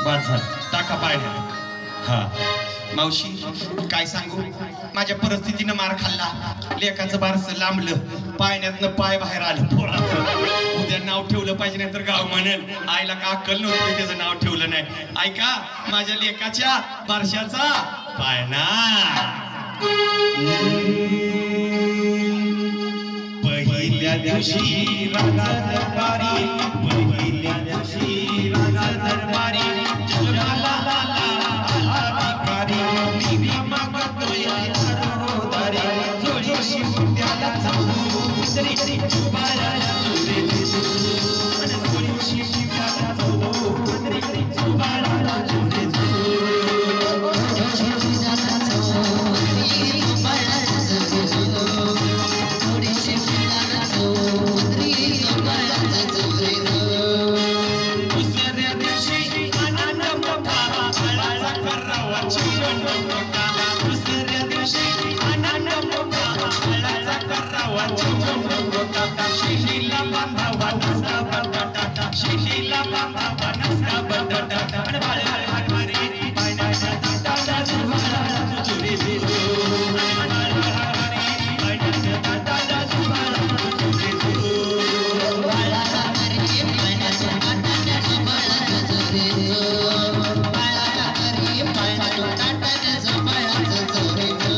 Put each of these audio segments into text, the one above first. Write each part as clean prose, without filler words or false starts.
बाद झालं, टाका पाळण्यात. हा मावशी काय सांगू, माझ्या परिस्थितीनं मार खाल्ला, लेकाचं बारसं लांबलं, पाळण्यातनं पाय बाहेर आलं पोराचं. उद्या नाव ठेवलं पाहिजे, नाही तर गाव म्हणेल आईला का अक्कल नव्हती त्याचं नाव ठेवलं नाही. ऐका माझ्या लेकाच्या बारशाचा पाळणा. पहिल्या दिवशी राजा दरबारी, पहिल्या दिवशी राजा दरबारी, जगाला अधिकारी मी मागतोय दारी, जोडीशी मुद्द्याला जाऊ तरी बाळाला जोडे देतो, जोडीशी मुद्द्याला जाऊ तरी बाळाला जोडे शिशीला बांधावा नसता बटाटा, शिशीला बांधावा नसता बटाटा, आणि बाळाला हरी पाण्याच्या ताटाला जुबाळाला जोडे देतो, बाळाला हरी पाण्याच्या ताटाला जुबाळाला जोडे देतो, बाळाला हरी पाण्याच्या ताटाला जुबाळाला जोडे देतो, बाळाला हरी पाण्याच्या ताटाला जुबाळाला जोडे देतो.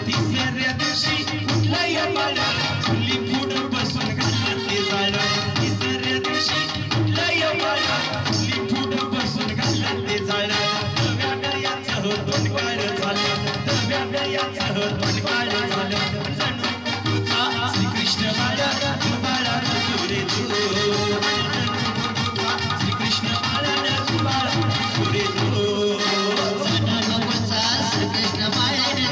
तिसऱ्या दिवशी कुठला या बाळा फुली फुडून बसून घालते झाड, तिसऱ्या दिवशी कुठला या बाळा फुली फुडून बसून घालते झाड, नव्या गळ्याचं तोंड काळं झालं, नव्या गळ्याचं तोंड काळं झालं, जणू तुझा श्रीकृष्ण बाळा बाळाला जोडे दो, श्रीकृष्ण बाळाला बाळाला जोडे दो, श्रीकृष्ण बाळाला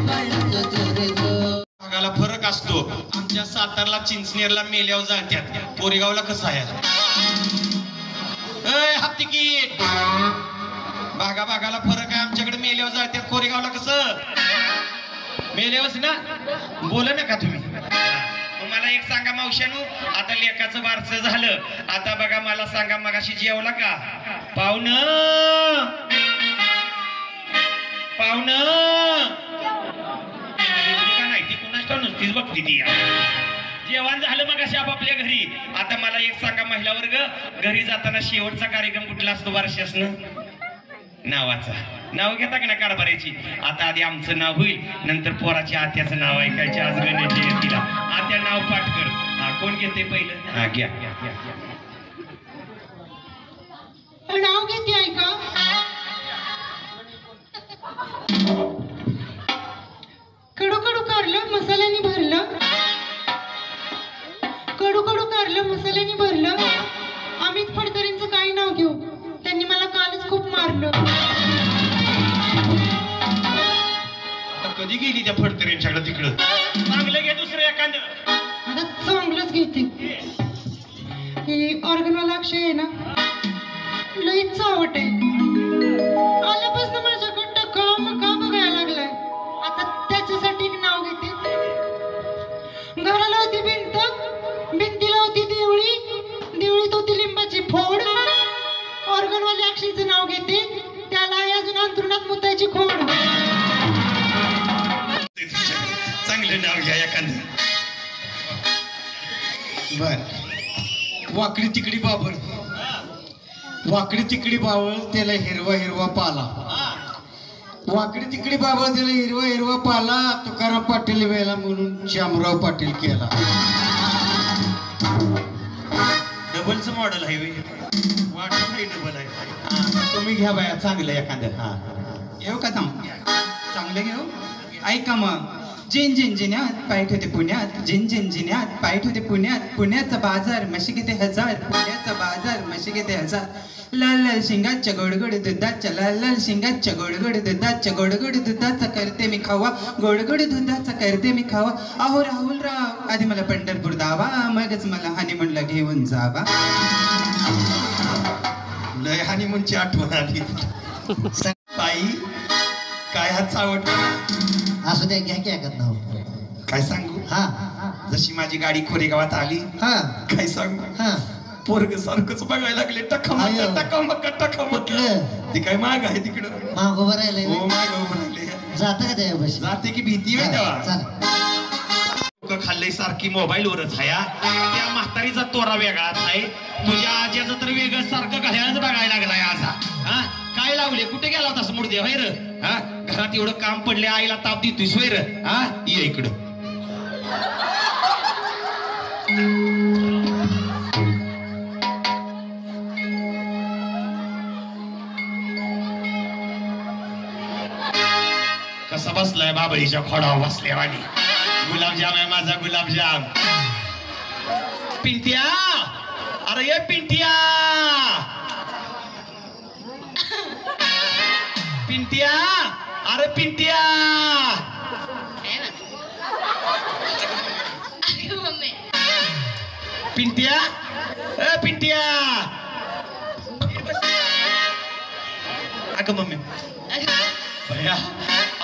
बाळाला जोडे दो. भागाला फरक असतो. आमच्या सातारला चिंचनेरला मेल्यावर जात्यात, कोरेगावला कसं आहे हाफ तिकीट. भागाला फरक आहे. आमच्याकडे मेल्यावर जात्यात, कोरेगावला कसं मेल्यावरच ना. बोला ना का तुम्ही. मला एक सांगा मावशानू, आता लेकाचं बारसं झालं, आता बघा मला सांगा मगाशी जेवला का पाहुणं का नाही, ती कुणाच नुसतीच बघती ती. जेवण झालं मग अशा आपापल्या घरी. आता मला एक सांगा महिला वर्ग, घरी जाताना शेवटचा कार्यक्रम कुठला असतो बारशासनं? नावाचा. नाव घेता का ना कारभाराची. आता आधी आमचं नाव होईल, नंतर पोराच्या आत्याचं नाव ऐकायचे. आज गणेश जयंतीला आत्या नाव पाठ कर. हा कोण घेते पहिलं? हा घ्या. नाव घेते ऐका. कडू कडू कारलं मसाल्याने भरलं, कडू कडू कारलं मसाल्याने भरलं. अमित फडतरेंचं काही नाव घेऊ, त्यांनी मला कालच खूप मारलं. कधी गेली त्या फडतरेंच्याकडे तिकडं? चांगलं घे दुसरं एखादं. आता चांगलंच घेते. ही ऑर्गनवाला अक्षय आहे ना, लईच चावट आहे. आल्यापासून माझ्याकडे टका मका बघायला लागलाय. आता त्याच्यासाठी एक नाव घेते. घराला होती भिंत, भिंतीला होती देवळी, देवळीत होती लिंबाची फोड. ऑर्गनवाले अक्षयचं नाव घेते, त्याला आहे अजून अंथरुणात मुतायची खोड. चांगलं नाव घ्या एखादं. बर. वाकडी तिकडी बाबर, वाकडी तिकडी बावळ त्याला हिरवा हिरवा पाला, वाकडी तिकडी बाबा त्याला हिरवा हिरवा पाला. तुकाराम पाटील वेळेला म्हणून श्यामराव पाटील केला. डबलचं मॉडेल आहे, वाटत नाही डबल आहे. तुम्ही घ्या बाया चांगलं एखादं. हा येऊ का चांगलं घेऊ. ऐका मग. जिन जिन जिन्यात पाय ठेवते पुण्यात, जिन जिन जिन्यात पाय ठेवते पुण्यात. पुण्याचा बाजार म्हशी किती हजार, पुण्याचा बाजार म्हशी किती हजार. लाल लाल शिंगाच्या गोडगोड दुधाच्या, लाल लाल शिंगाच्या गोडगोड दुधाच्या, गोडगोड दुधाचा करते मी खावा, गोडगोड दुधाचा करते मी खावा. अहो राहुल राव, आधी मला पंढरपूर दावा, मगच मला हनीमूनला घेऊन जावा. लय हनीमूनची आठवण आली. ताई काय हात चावट. असू द्या, घ्या की ऐकत नाव. काय सांगू. हा जशी माझी गाडी खोरेगावात आली हा काय सांग हा पोरग सारखंच बघायला लागले अयो. टकमक कुठलं ते काय माग आहे तिकडं माग उभं राहिलंय हो माग उभं राहिले जातं का त्या बस जाते की भीती आहे तेव्हा चला खाल्लंय सारखी मोबाईलवरच आहे त्या म्हातारीचा तोरा वेगळाच आहे तुझ्या आज्याचं तर वेगळं सारखं घड्याळच बघायला लागलाय असा हा काय लावले कुठे गेला होतास मुर्दे होय र हा घरात एवढं काम पडले आईला ताप देतोयस होय र हा ये इकडं कसा बसलाय बाबळीच्या खोडावर बसल्यावानी गुलाबजाम आहे माझा गुलाबजाम पिंट्या अरे ये पिंट्या पिंट्या अरे पिंट्या पिंट्या ए पिंट्या अगं मम्मी भैया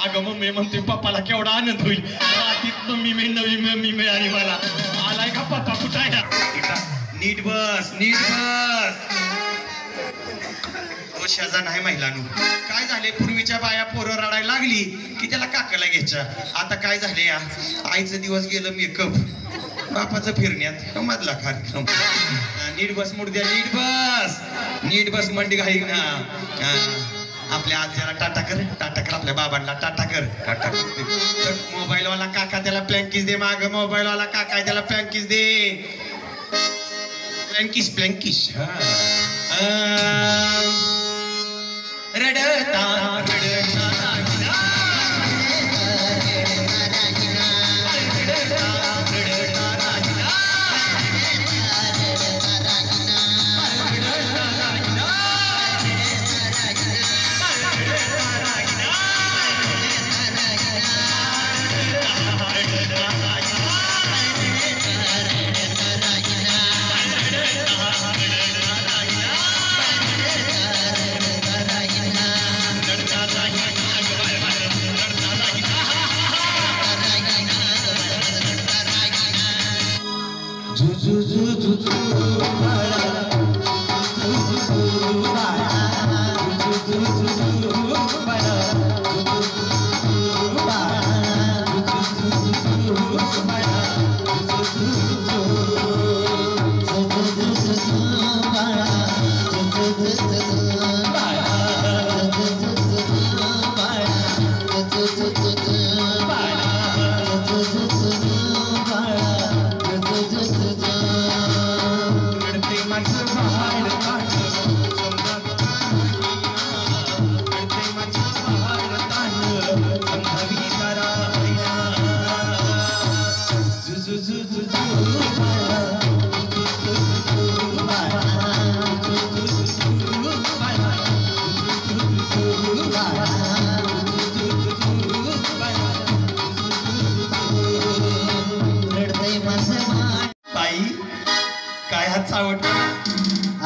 अगं मम्मी म्हणते पप्पाला केवढा आनंद होईल रात्रीत मम्मी नवी मम्मी मिळाली मला आलाय का पप्पा कुठं आहे नीट बस तो शेजार नाही महिलांनो काय झाले पूर्वीच्या बाया पोरं रडायला लागली की त्याला काकाला घ्यायच्या आता काय झाले या आईचं दिवस गेलं मेकअप बापाचं फिरण्यात मधला कार्यक्रम नीट बस मुडद्या नीट बस मंडी घाई ना आपल्या आज्याला टाटा कर आपल्या बाबांना टाटा कर मोबाईल वाला काका त्याला प्लँकिस दे माग मोबाईल वाला काका त्याला प्लँकिस दे प्लँकिस रडता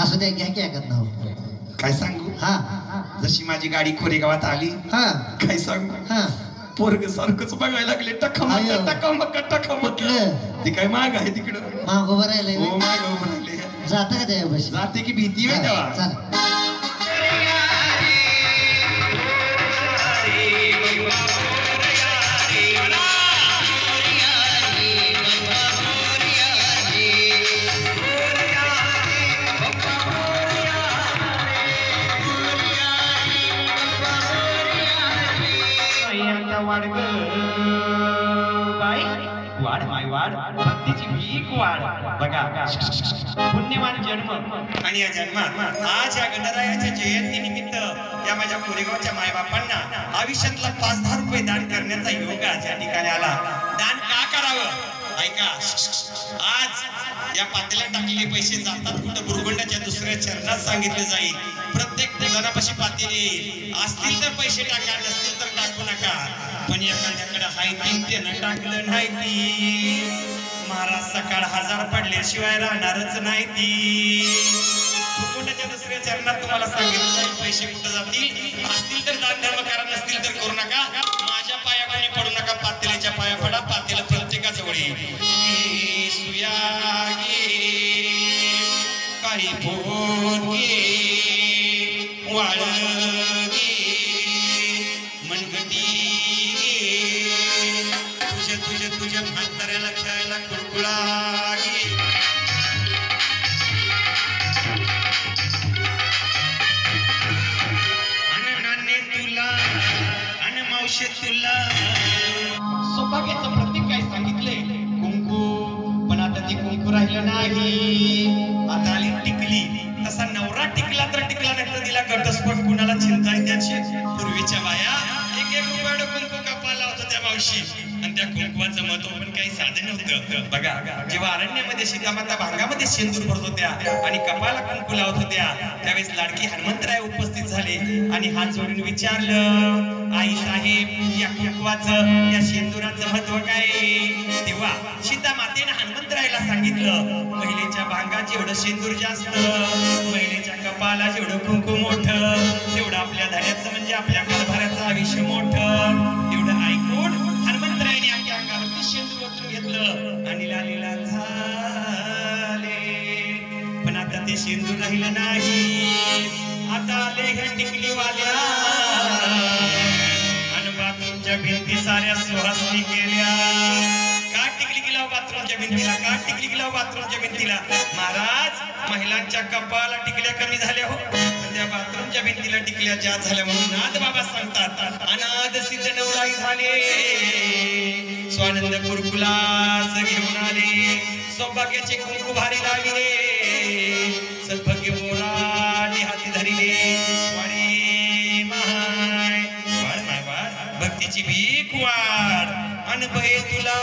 असू द्या घ्या की ऐकत ना काय सांगू हा जशी माझी गाडी खोरेगावात आली हा काय सांगू हा पोरग सारखंच बघायला लागले टकमक कुठलं ते काय माग आहे तिकडं माग उभं राहिलंय हो माग उभं राहिले जातं का त्या बस जाते की भीती आहे तेव्हा चला भक्तीची भीक वाढ बघा पुण्यवान जन्म आणि या जन्मात आज या गणरायाच्या जयंतीनिमित्त या माझ्या कोरेगावच्या मायबापांना आयुष्यातला 5-10 रुपये दान करण्याचा योग आज या ठिकाणी आला दान का करावं ऐका आज या पातेल्यात टाकलेले पैसे जातात कुठं बुरगुंडाच्या दुसऱ्या चरणात सांगितलं जाईल प्रत्येक जणापाशी पातेले असतील तर पैसे टाका नसतील तर टाकू नका पण एखाद्याकडे हाय त्यानं टाकलं नाही ती महाराज सकाळ 1000 पडल्याशिवाय राहणारच नाही ती बुरगुंडाच्या दुसऱ्या चरणात तुम्हाला सांगितलं जाईल पैसे कुठं जातील असतील तर दान धर्म करा नसतील तर करू नका माझ्या पाया पाणी पडू नका पातेल्याच्या पाया पडा पातेलं प्रत्येकाजवळ येईल पोरगे वाळगे मनगटी गे तुझ्या म्हाताऱ्याला खेळायला कुळकुळा गे तुला आणि मावशे तुला सौभाग्याचं प्रतीक काय सांगितलंय कुंकू पण आता ती कुंकू राहिलं नाही आता आली टिकली तसा नवरा टिकला तर टिकला नाही तर तिला घटस्फोट कुणाला चिंता आहे त्याची पूर्वीच्या बाया एक रुपयानं कुंकू कपाला होतं त्या मावशी आणि त्या कुंकवाचं महत्व पण काही साधं नव्हतं बघा जेव्हा अरण्यामध्ये सीतामाता भांगामध्ये शेंदूर भरत होत्या आणि कपाला कुंकू लावत होत्या त्यावेळेस लाडकी हनुमंतराय उपस्थित झाले आणि हात जोडून विचारलं आई साहेब या कुंकवाचं या शेंदुराचं महत्व काय तेव्हा सीतामातेने हनुमंतरायला सांगितलं महिलेच्या भांगात जेवढं शेंदूर जास्त महिलेच्या कपाला जेवढं कुंकू मोठं तेवढं आपल्या धान्याचं म्हणजे आपल्या कारभाराचं आयुष्य मोठं एवढं ऐकून हनुमंतरायाने आपल्या अंगावरती शेंदूर ओतून घेतलं आणि लालीला झाले पण आता ते शेंदूर राहिलं नाही आता आले ह्या टिकलीवाल्या आणि बाथरूमच्या भिंती साऱ्या सुहासनी केल्या का टिकली गेला बाथरूमच्या भिंतीला का टिकली गेला बाथरूमच्या भिंतीला महाराज महिलांच्या कपाला टिकल्या कमी झाल्या हो त्या बाथरूमच्या भिंतीला टिकल्या जास्त झाल्या म्हणून नाद बाबा सांगतात अनाद सिद्ध नवराई झाले स्वानंद कुरकुलास घेऊन आले सौभाग्याचे कुंकू भारी लाविले सद्भाग्य मोराने हाती धरिले वाडे माय वाड माय वाड भक्तीची भीक वाड अनभय तुला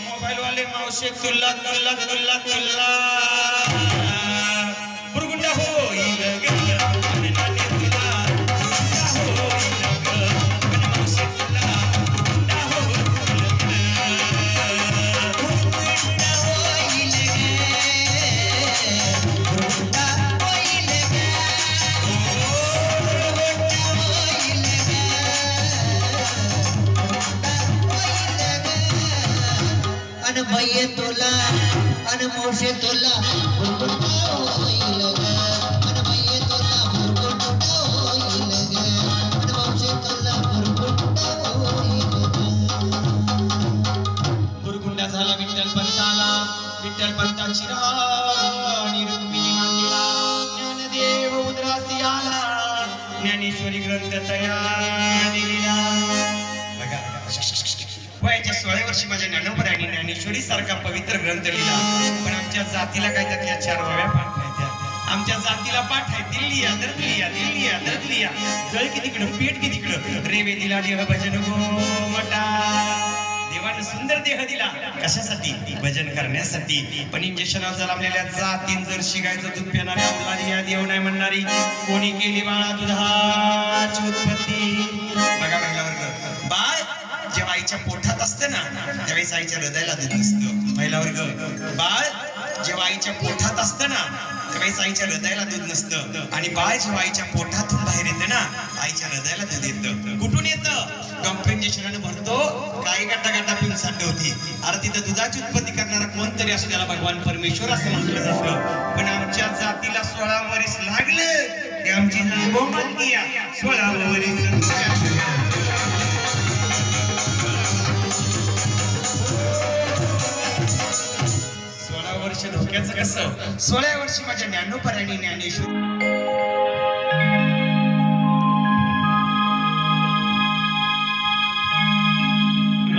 मोबाईल वाले मावशे तुला तुला तुला तुला बुरगुंडा होईल ग आणि नाने तुला बुरगुंडा होईल ग आणि मावशे तुला बुरगुंडा होईल ग बुरगुंडा होईल ग बुरगुंडा होईल ग अनभय तुला अनमोशे तुला भुरकुंडा होईल ग अनभय तुला भुरकुंडा होईल ग अनमोशे तुला भुरकुंडा होईल ग बुरगुंडा झाला विठ्ठल पंताची राणी रुक्मिणी मांडीला ज्ञानदेव उदरासी आला ज्ञानेश्वरी ग्रंथ तयार दिला बघा वयाच्या 16 वर्षी माझ्या ज्ञानोबरायांनी ज्ञानेश्वरी सारखा पवित्र ग्रंथ लिहिला पण आमच्या जातीला काय त्यातल्या 4 वव्या पाठ नाही आमच्या जातीला पाठ आहे दिल्लिया दर्दलिया जळ की तिकडं पेट की तिकडं रेवे दिला देह भजन गो मटा देवाने सुंदर देह दिला कशासाठी भजन करण्यासाठी पण इंजेक्शनावर जलामलेल्या जातीन जर शिगायचं दूध पिणाऱ्या मुलांनी या देव नाही म्हणणारी कोणी केली बाळा दुधाची उत्पत्ती बघा महिलावर्ग बाळ जेव्हा आईच्या पोटात असतं ना त्यावेळेस आईच्या हृदयाला दूध नसतं महिलावर्ग बाळ जेव्हा आईच्या पोटात असतं ना त्यावेळेस आईच्या हृदयाला दूध नसतं आणि बाळ जेव्हा आईच्या पोटातून बाहेर येतं ना आईच्या हृदयाला दूध येतं कुठून येतं डॉक्टर इंजेक्शनाने भरतो काही गाटा पिऊन साठवते अरे तिथं दुधाची उत्पत्ती करणारा कोणतरी असतो त्याला भगवान परमेश्वर असं म्हटलं जातं पण आमच्या जातीला 16 वर्ष लागलं ते आमची नागो मानली 16 वर्ष 16 वर्ष धोक्याचं कसं 16 वर्षी माझ्या ज्ञानोबरायांनी ज्ञानेश्वर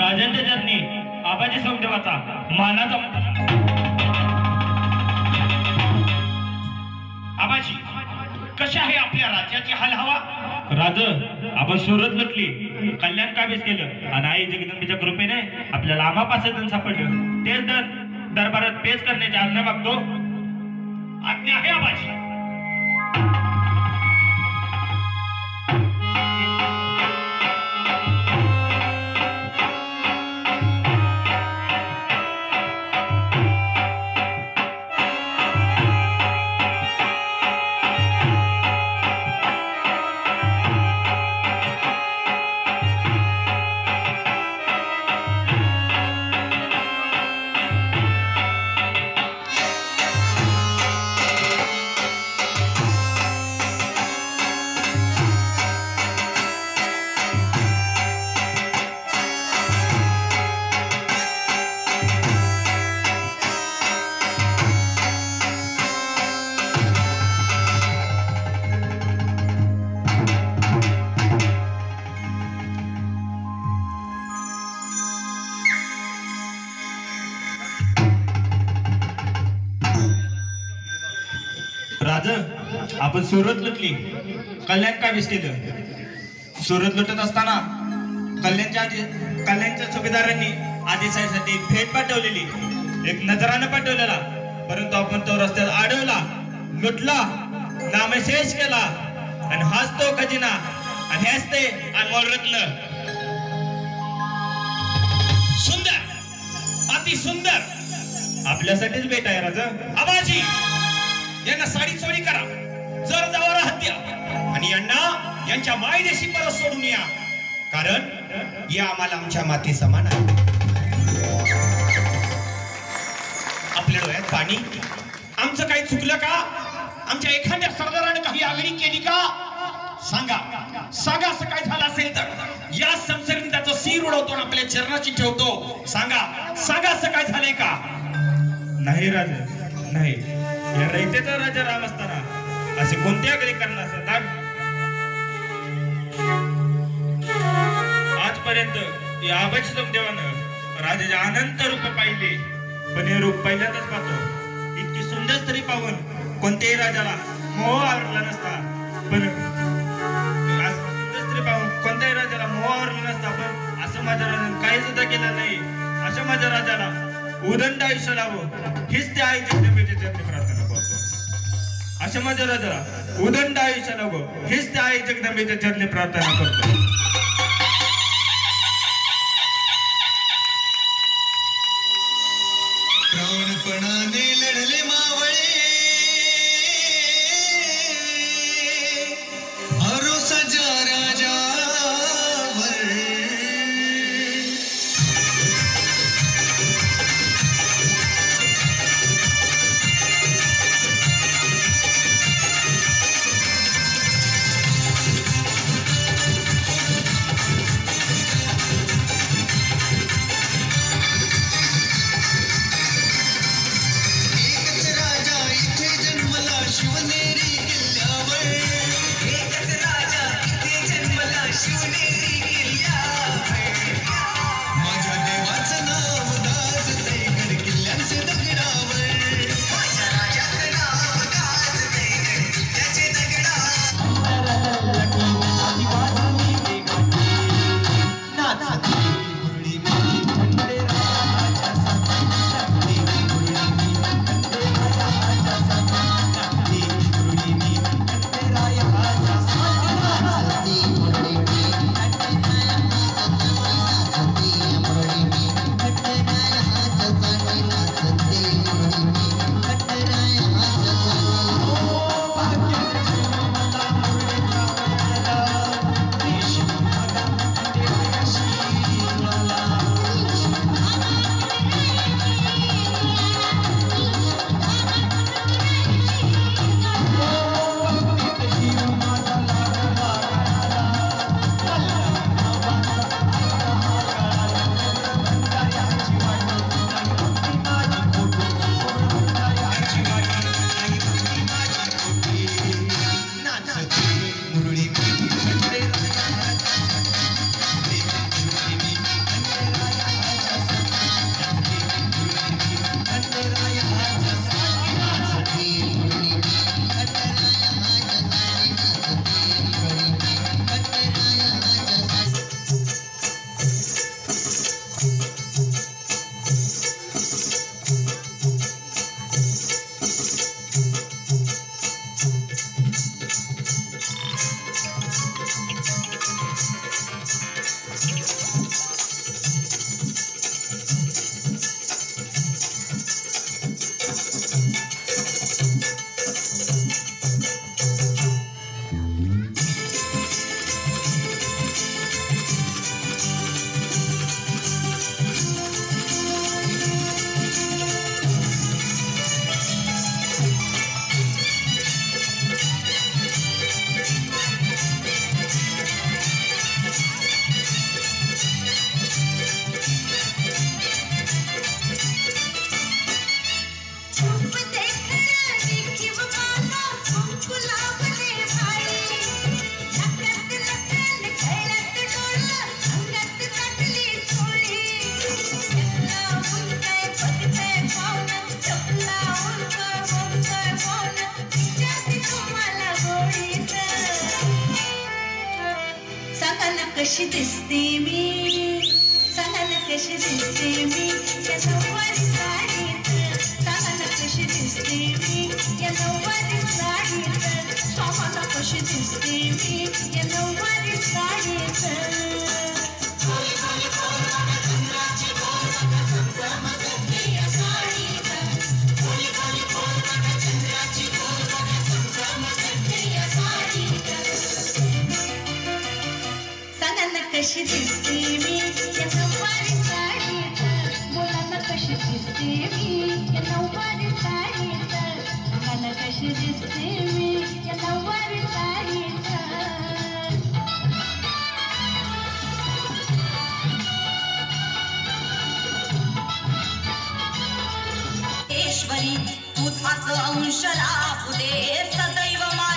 राजांच्या चरणी आबाजी सोमदेवाचा मानाचा आबाजी कशा आहे आपल्या राज्याची हाल हवा राज आपण सुरत लुटली कल्याण काबीज केलं आणि आई जगदंबेच्या कृपेने आपल्याला आम्हापासून सापडलं तेच दरबारात पेच करण्याची आज्ञा मागतो आज्ञा आहे आबाजी राज आपण सुरत लुटली, कल्याण काबीज केलं. सुरत लुटत असताना कल्याणच्या सुभेदारांनी आदेशासाठी एक भेट पाठवलेली, एक नजरानं पाठवलेला, परंतु आपण तो रस्त्यात अडवला, लुटला, नामशेष केला. आणि हाच तो खजिना आणि हेच ते अनमोल रत्न. सुंदर, अति सुंदर. आपल्यासाठीच भेट आहे राजा. आबाजी यांना साडी चोरी करा, जर जावाला हत्या, आणि यांना यांच्या मायदेशी परत सोडून या, कारण या आम्हाला आमच्या माती समान आहे. आपल्या डोळ्यात पाणी. आमचं काही चुकलं का? आमच्या एखाद्या सरदाराने काही आगळी केली का? सांगा सांगा, असं काय झालं असेल तर या संसारीने त्याचं सिर उडवतो आणि आपल्या चरणाची ठेवतो. सांगा सांगा, असं काय झालंय का? नाही राजा, नाही. या रयतेचा राजा राम असताना असे कोणत्या गरी करणार असतात? आजपर्यंत या अभयश्रम देवानं राजाचे अनंत रूप पाहिले, पण हे रूप पहिल्यांदाच पाहतो. इतकी सुंदर स्त्री पाहून कोणत्याही राजाला मोह आवरला नसता, पण सुंदर स्त्री पाहून कोणत्याही राजाला मोह आवरला नसता, पण असं माझ्या राजाने काही सुद्धा केलं नाही. अशा माझ्या राजाला उदंड आयुष्य लावो हीच त्या आई जगदंबेच्या चरणी प्रार्थना करतो. अशा माझ्या राजाला उदंड आयुष्य लावो हीच त्या आई जगदंबेच्या चरणी प्रार्थना करतो. प्राणपणाने लढले मावळे, भरोसा ज्या राजावर. एकच राजा कशी दिसते मी सांगा ना कशी दिसते मी या नऊवारी साडीत सांगा ना कशी दिसते मी या नऊवारी साडीत सांगा ना कशी दिसते मी या नऊवारी साडीत कशी दिसते मी या नऊवारी साडीत बोला ना कशी दिसते मी या नऊवारी साडीत सांगा ना कशी दिसते मी या नऊवारी साडीत ईश्वरी तुझाच अंश लाभू दे सदैव